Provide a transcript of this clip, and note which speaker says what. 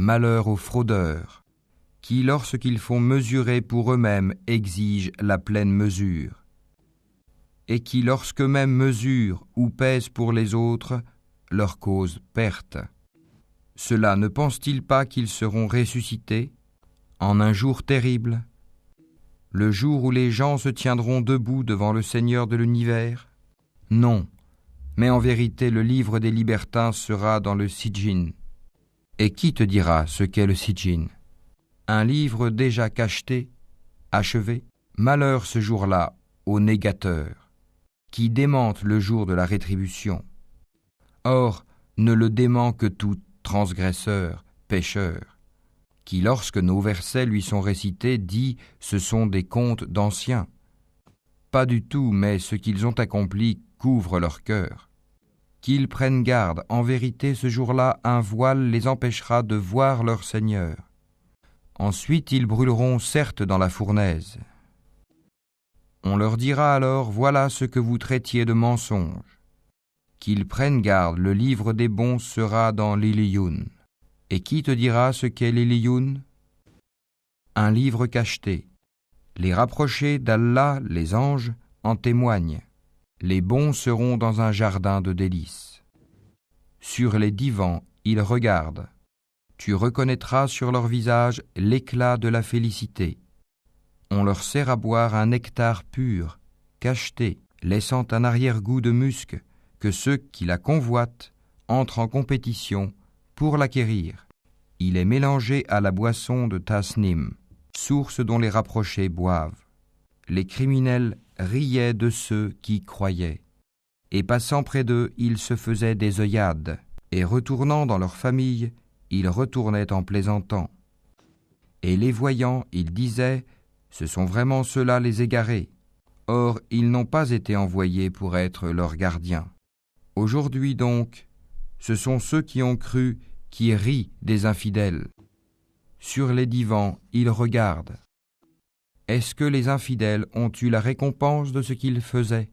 Speaker 1: Malheur aux fraudeurs, qui, lorsqu'ils font mesurer pour eux-mêmes, exigent la pleine mesure, et qui, lorsqu'eux-mêmes mesurent ou pèsent pour les autres, leur causent perte. Ceux-là ne pensent-ils pas qu'ils seront ressuscités en un jour terrible, le jour où les gens se tiendront debout devant le Seigneur de l'univers? Non, mais en vérité le livre des libertins sera dans le Sijjin. Et qui te dira ce qu'est le Sijjin? Un livre déjà cacheté, achevé? Malheur ce jour-là aux négateurs, qui démentent le jour de la rétribution. Or, ne le dément que tout transgresseur, pécheur, qui, lorsque nos versets lui sont récités, dit « ce sont des contes d'anciens ». Pas du tout, mais ce qu'ils ont accompli couvre leur cœur. Qu'ils prennent garde, en vérité ce jour-là, un voile les empêchera de voir leur Seigneur. Ensuite ils brûleront certes dans la fournaise. On leur dira alors, voilà ce que vous traitiez de mensonge. Qu'ils prennent garde, le livre des bons sera dans l'Iliyun. Et qui te dira ce qu'est l'Iliyun? Un livre cacheté. Les rapprochés d'Allah, les anges, en témoignent. Les bons seront dans un jardin de délices. Sur les divans, ils regardent. Tu reconnaîtras sur leur visage l'éclat de la félicité. On leur sert à boire un nectar pur, cacheté, laissant un arrière-goût de musc, que ceux qui la convoitent entrent en compétition pour l'acquérir. Il est mélangé à la boisson de Tasnim, source dont les rapprochés boivent. Les criminels riaient de ceux qui croyaient. Et passant près d'eux, ils se faisaient des œillades, et retournant dans leur famille, ils retournaient en plaisantant. Et les voyant, ils disaient, ce sont vraiment ceux-là les égarés. Or, ils n'ont pas été envoyés pour être leurs gardiens. Aujourd'hui donc, ce sont ceux qui ont cru qui rient des infidèles. Sur les divans, ils regardent. Est-ce que les infidèles ont eu la récompense de ce qu'ils faisaient?